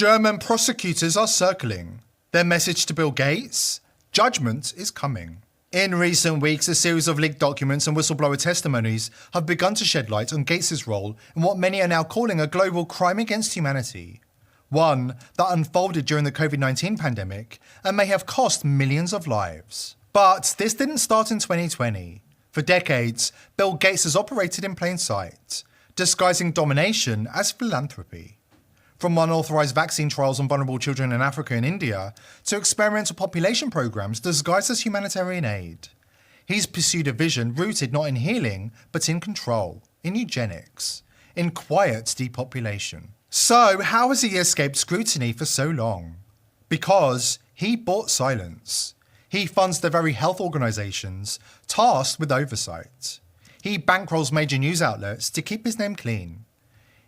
German prosecutors are circling. Their message to Bill Gates? Judgment is coming. In recent weeks, a series of leaked documents and whistleblower testimonies have begun to shed light on Gates' role in what many are now calling a global crime against humanity. One that unfolded during the COVID-19 pandemic and may have cost millions of lives. But this didn't start in 2020. For decades, Bill Gates has operated in plain sight, disguising domination as philanthropy. From unauthorized vaccine trials on vulnerable children in Africa and India to experimental population programs disguised as humanitarian aid. He's pursued a vision rooted not in healing, but in control, in eugenics, in quiet depopulation. So how has he escaped scrutiny for so long? Because he bought silence. He funds the very health organizations tasked with oversight. He bankrolls major news outlets to keep his name clean.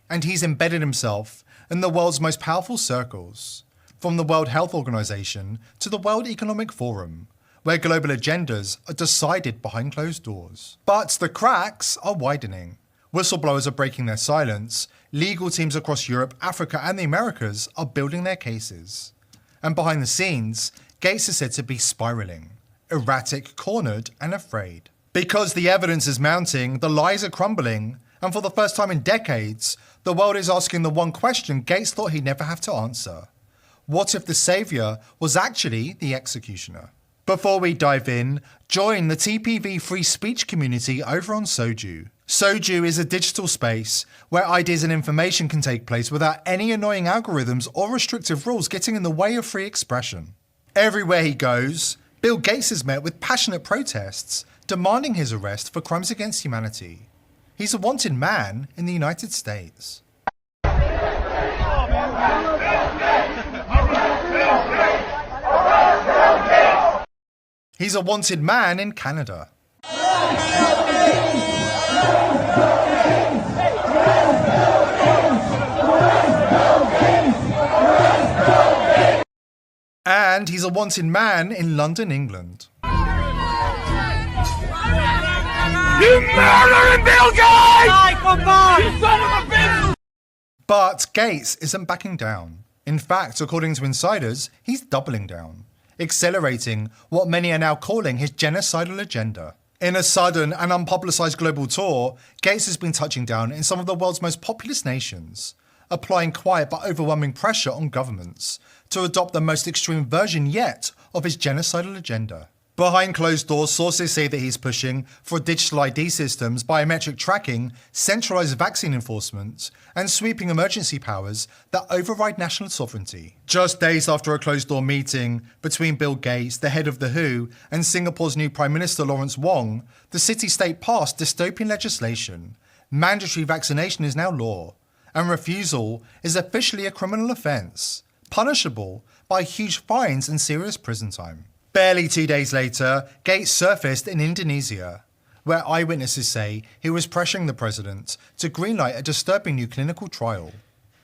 And he's embedded himself in the world's most powerful circles, from the World Health Organization to the World Economic Forum, where global agendas are decided behind closed doors. But the cracks are widening. Whistleblowers are breaking their silence. Legal teams across Europe, Africa, and the Americas are building their cases. And behind the scenes, Gates is said to be spiraling, erratic, cornered, and afraid. Because the evidence is mounting, the lies are crumbling, and for the first time in decades, the world is asking the one question Gates thought he'd never have to answer. What if the savior was actually the executioner? Before we dive in, join the TPV free speech community over on Soju. Soju is a digital space where ideas and information can take place without any annoying algorithms or restrictive rules getting in the way of free expression. Everywhere he goes, Bill Gates is met with passionate protests demanding his arrest for crimes against humanity. He's a wanted man in the United States. He's a wanted man in Canada. And he's a wanted man in London, England. You murdering Bill Gates! You son of a bitch! But Gates isn't backing down. In fact, according to insiders, he's doubling down, accelerating what many are now calling his genocidal agenda. In a sudden and unpublicized global tour, Gates has been touching down in some of the world's most populous nations, applying quiet but overwhelming pressure on governments to adopt the most extreme version yet of his genocidal agenda. Behind closed doors, sources say that he's pushing for digital ID systems, biometric tracking, centralized vaccine enforcement, and sweeping emergency powers that override national sovereignty. Just days after a closed-door meeting between Bill Gates, the head of the WHO, and Singapore's new Prime Minister Lawrence Wong, the city-state passed dystopian legislation. Mandatory vaccination is now law, and refusal is officially a criminal offence, punishable by huge fines and serious prison time. Barely 2 days later, Gates surfaced in Indonesia, where eyewitnesses say he was pressuring the president to greenlight a disturbing new clinical trial.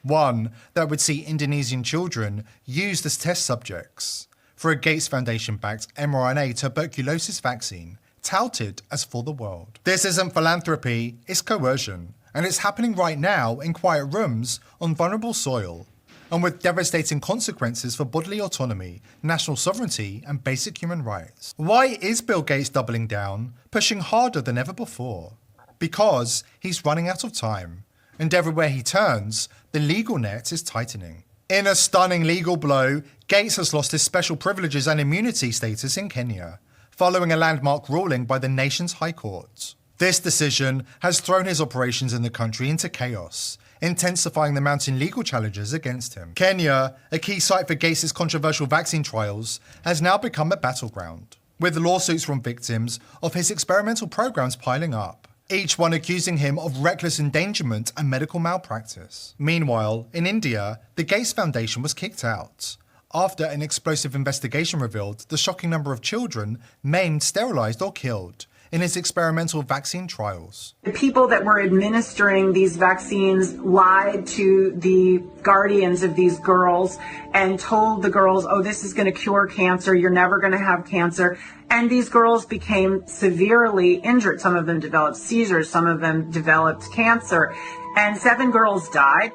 One that would see Indonesian children used as test subjects for a Gates Foundation-backed mRNA tuberculosis vaccine touted as for the world. This isn't philanthropy, it's coercion, and it's happening right now in quiet rooms on vulnerable soil, and with devastating consequences for bodily autonomy, national sovereignty, and basic human rights. Why is Bill Gates doubling down, pushing harder than ever before? Because he's running out of time, and everywhere he turns, the legal net is tightening. In a stunning legal blow, Gates has lost his special privileges and immunity status in Kenya, following a landmark ruling by the nation's High Court. This decision has thrown his operations in the country into chaos, intensifying the mounting legal challenges against him. Kenya, a key site for Gates' controversial vaccine trials, has now become a battleground, with lawsuits from victims of his experimental programs piling up, each one accusing him of reckless endangerment and medical malpractice. Meanwhile, in India, the Gates Foundation was kicked out, after an explosive investigation revealed the shocking number of children maimed, sterilized, or killed in his experimental vaccine trials. The people that were administering these vaccines lied to the guardians of these girls and told the girls, oh, this is going to cure cancer, you're never going to have cancer. And these girls became severely injured. Some of them developed seizures, some of them developed cancer, and 7 girls died.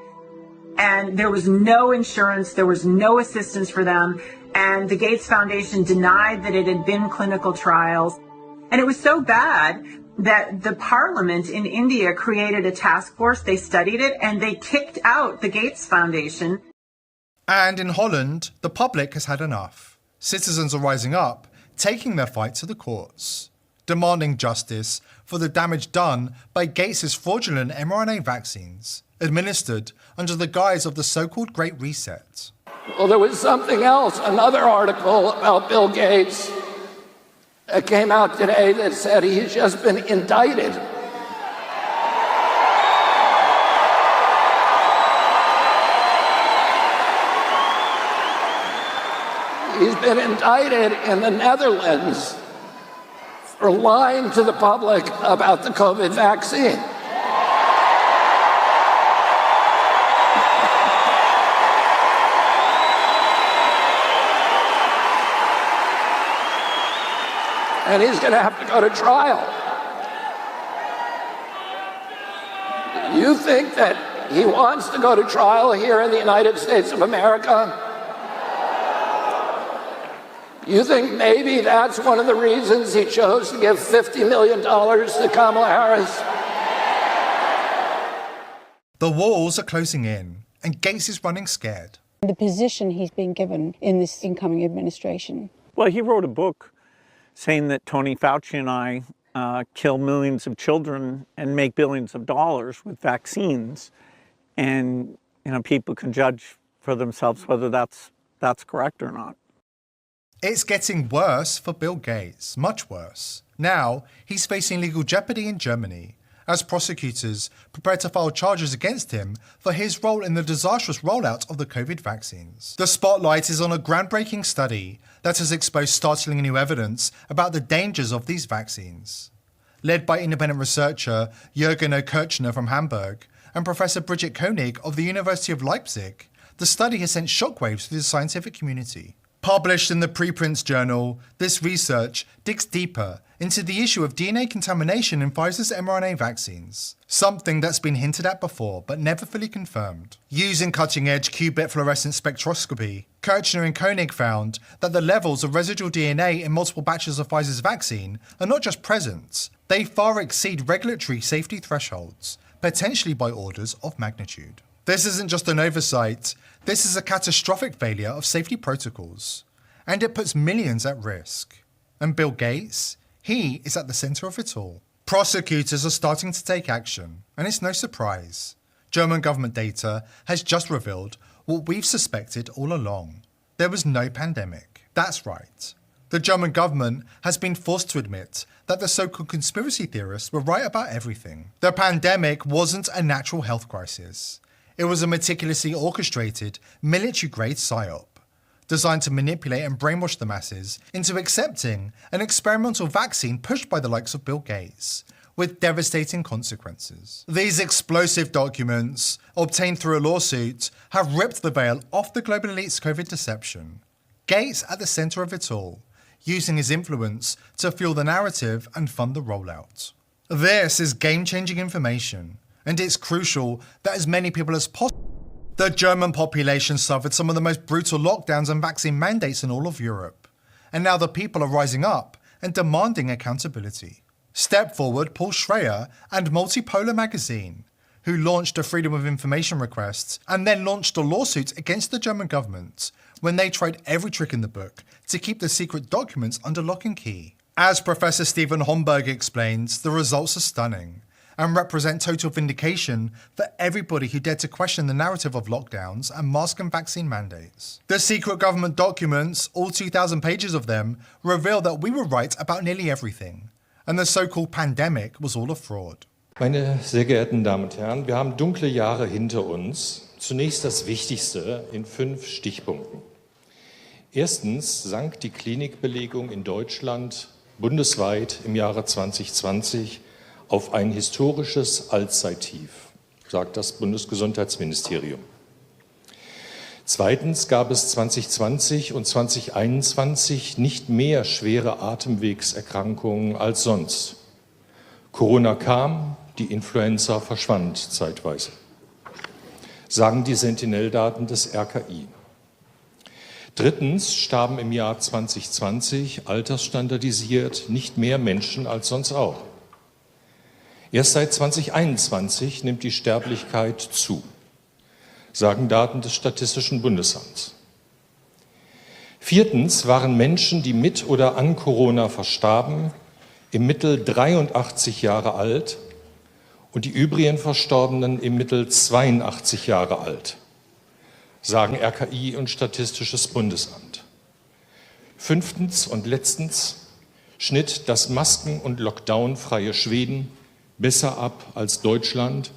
and there was no insurance, there was no assistance for them, and the Gates Foundation denied that it had been clinical trials. And it was so bad that the parliament in India created a task force, they studied it, and they kicked out the Gates Foundation. And in Holland, the public has had enough. Citizens are rising up, taking their fight to the courts, demanding justice for the damage done by Gates' fraudulent mRNA vaccines, administered under the guise of the so-called Great Reset. Well, there was something else, another article about Bill Gates that came out today that said he's just been indicted. He's been indicted in the Netherlands for lying to the public about the COVID vaccine. And he's going to have to go to trial. You think that he wants to go to trial here in the United States of America? You think maybe that's one of the reasons he chose to give $50 million to Kamala Harris? The walls are closing in, and Gates is running scared. The position he's been given in this incoming administration. Well, he wrote a book saying that Tony Fauci and I kill millions of children and make billions of dollars with vaccines. And, people can judge for themselves whether that's correct or not. It's getting worse for Bill Gates, much worse. Now, he's facing legal jeopardy in Germany as prosecutors prepare to file charges against him for his role in the disastrous rollout of the COVID vaccines. The spotlight is on a groundbreaking study that has exposed startling new evidence about the dangers of these vaccines. Led by independent researcher Jürgen Kirchner from Hamburg and Professor Brigitte Koenig of the University of Leipzig, the study has sent shockwaves through the scientific community. Published in the Preprints journal, this research digs deeper into the issue of DNA contamination in Pfizer's mRNA vaccines, something that's been hinted at before but never fully confirmed. Using cutting-edge qubit fluorescence spectroscopy, Kirchner and Koenig found that the levels of residual DNA in multiple batches of Pfizer's vaccine are not just present, they far exceed regulatory safety thresholds, potentially by orders of magnitude. This isn't just an oversight, this is a catastrophic failure of safety protocols, and it puts millions at risk. And Bill Gates, he is at the center of it all. Prosecutors are starting to take action, and it's no surprise. German government data has just revealed what we've suspected all along. There was no pandemic. That's right. The German government has been forced to admit that the so-called conspiracy theorists were right about everything. The pandemic wasn't a natural health crisis. It was a meticulously orchestrated, military-grade psyop, designed to manipulate and brainwash the masses into accepting an experimental vaccine pushed by the likes of Bill Gates, with devastating consequences. These explosive documents, obtained through a lawsuit, have ripped the veil off the global elite's COVID deception. Gates at the center of it all, using his influence to fuel the narrative and fund the rollout. This is game-changing information, and it's crucial that as many people as possible. The German population suffered some of the most brutal lockdowns and vaccine mandates in all of Europe, and now the people are rising up and demanding accountability. Step Forward, Paul Schreier, and Multipolar Magazine, who launched a Freedom of Information request and then launched a lawsuit against the German government when they tried every trick in the book to keep the secret documents under lock and key. As Professor Stephen Homburg explains, the results are stunning and represent total vindication for everybody who dared to question the narrative of lockdowns and mask and vaccine mandates. The secret government documents, all 2,000 pages of them, reveal that we were right about nearly everything, and the so-called pandemic was all a fraud. Meine sehr geehrten Damen und Herren, wir haben dunkle Jahre hinter uns. Zunächst das Wichtigste in 5 Stichpunkten. Erstens sank die Klinikbelegung in Deutschland bundesweit im Jahre 2020 auf ein historisches Allzeittief, sagt das Bundesgesundheitsministerium. Zweitens gab es 2020 und 2021 nicht mehr schwere Atemwegserkrankungen als sonst. Corona kam, die Influenza verschwand zeitweise. sagen die Sentinel-Daten des RKI. Drittens starben im Jahr 2020 altersstandardisiert nicht mehr Menschen als sonst auch. Erst seit 2021 nimmt die Sterblichkeit zu, sagen Daten des Statistischen Bundesamts. Viertens waren Menschen, die mit oder an Corona verstarben, im Mittel 83 Jahre alt und die übrigen Verstorbenen im Mittel 82 Jahre alt, sagen RKI und Statistisches Bundesamt. Fünftens und letztens schnitt das masken- und lockdownfreie Schweden besser ab als Deutschland,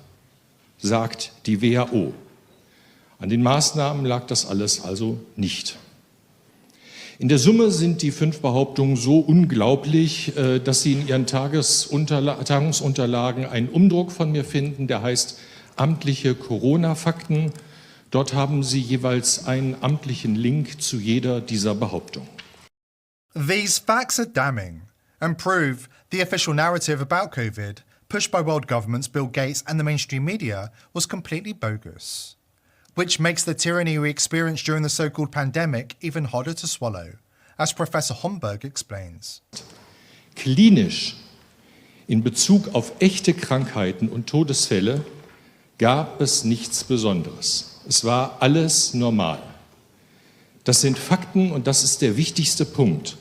sagt die WHO. An den Maßnahmen lag das alles also nicht. In der Summe sind die 5 Behauptungen so unglaublich, dass Sie in Ihren Tagungsunterlagen einen Umdruck von mir finden, der heißt amtliche Corona-Fakten. Dort haben Sie jeweils einen amtlichen Link zu jeder dieser Behauptungen. These facts are damning and prove the official narrative about COVID, pushed by world governments, Bill Gates and the mainstream media, was completely bogus, which makes the tyranny we experienced during the so-called pandemic even harder to swallow, as Professor Homburg explains. Klinisch in Bezug auf echte Krankheiten und Todesfälle gab es nichts Besonderes. Es war alles normal. Das sind Fakten und das ist der wichtigste Punkt.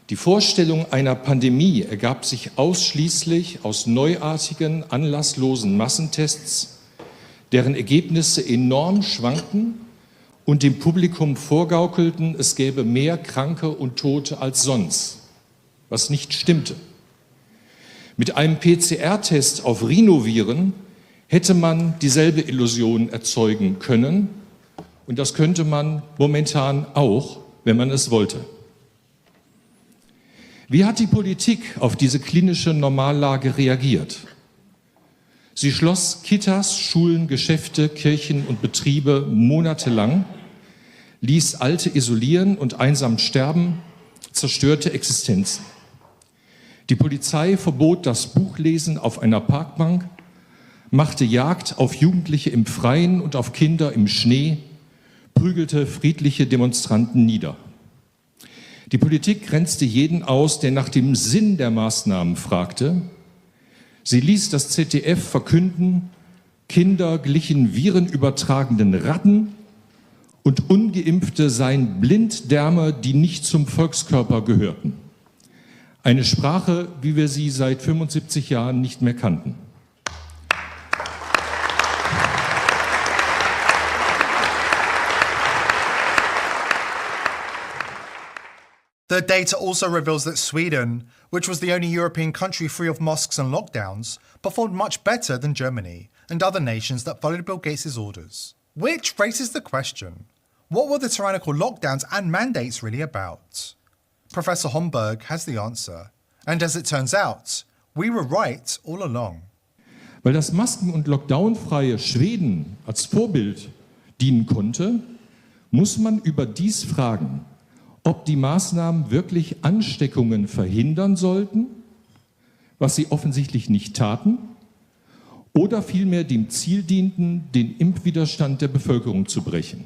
Die Vorstellung einer Pandemie ergab sich ausschließlich aus neuartigen, anlasslosen Massentests, deren Ergebnisse enorm schwankten und dem Publikum vorgaukelten, es gäbe mehr Kranke und Tote als sonst, was nicht stimmte. Mit einem PCR-Test auf Rhinoviren hätte man dieselbe Illusion erzeugen können und das könnte man momentan auch, wenn man es wollte. Wie hat die Politik auf diese klinische Normallage reagiert? Sie schloss Kitas, Schulen, Geschäfte, Kirchen und Betriebe monatelang, ließ Alte isolieren und einsam sterben, zerstörte Existenzen. Die Polizei verbot das Buchlesen auf einer Parkbank, machte Jagd auf Jugendliche im Freien und auf Kinder im Schnee, prügelte friedliche Demonstranten nieder. Die Politik grenzte jeden aus, der nach dem Sinn der Maßnahmen fragte. Sie ließ das ZDF verkünden, Kinder glichen virenübertragenden Ratten und Ungeimpfte seien Blinddärme, die nicht zum Volkskörper gehörten. Eine Sprache, wie wir sie seit 75 Jahren nicht mehr kannten. The data also reveals that Sweden, which was the only European country free of mosques and lockdowns, performed much better than Germany and other nations that followed Bill Gates' orders. Which raises the question, what were the tyrannical lockdowns and mandates really about? Professor Homburg has the answer. And as it turns out, we were right all along. Weil das masken- und lockdownfreie Schweden als Vorbild dienen konnte, muss man überdies fragen, ob die Maßnahmen wirklich Ansteckungen verhindern sollten, was sie offensichtlich nicht taten, oder vielmehr dem Ziel dienten, den Impfwiderstand der Bevölkerung zu brechen.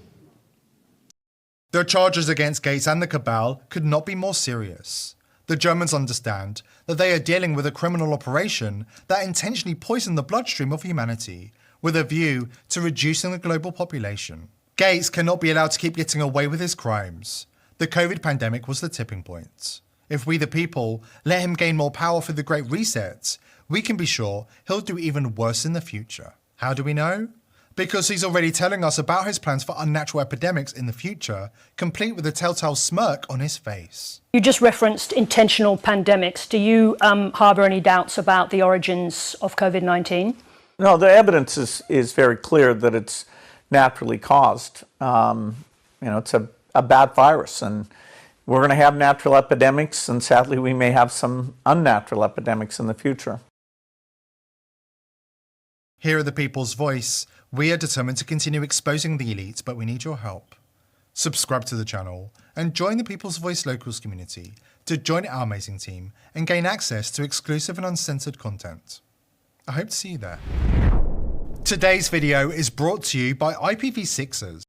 The charges against Gates and the cabal could not be more serious. The Germans understand that they are dealing with a criminal operation that intentionally poisoned the bloodstream of humanity with a view to reducing the global population. Gates cannot be allowed to keep getting away with his crimes. The COVID pandemic was the tipping point. If we the people let him gain more power for the Great Reset, we can be sure he'll do even worse in the future. How do we know? Because he's already telling us about his plans for unnatural epidemics in the future, complete with a telltale smirk on his face. You just referenced intentional pandemics. Do you harbour any doubts about the origins of COVID-19? No, the evidence is very clear that it's naturally caused. It's a bad virus, and we're going to have natural epidemics, and sadly we may have some unnatural epidemics in the future. Here at the People's Voice, we are determined to continue exposing the elite, but we need your help. Subscribe to the channel and join the People's Voice Locals community to join our amazing team and gain access to exclusive and uncensored content. I hope to see you there. Today's video is brought to you by IPv6ers.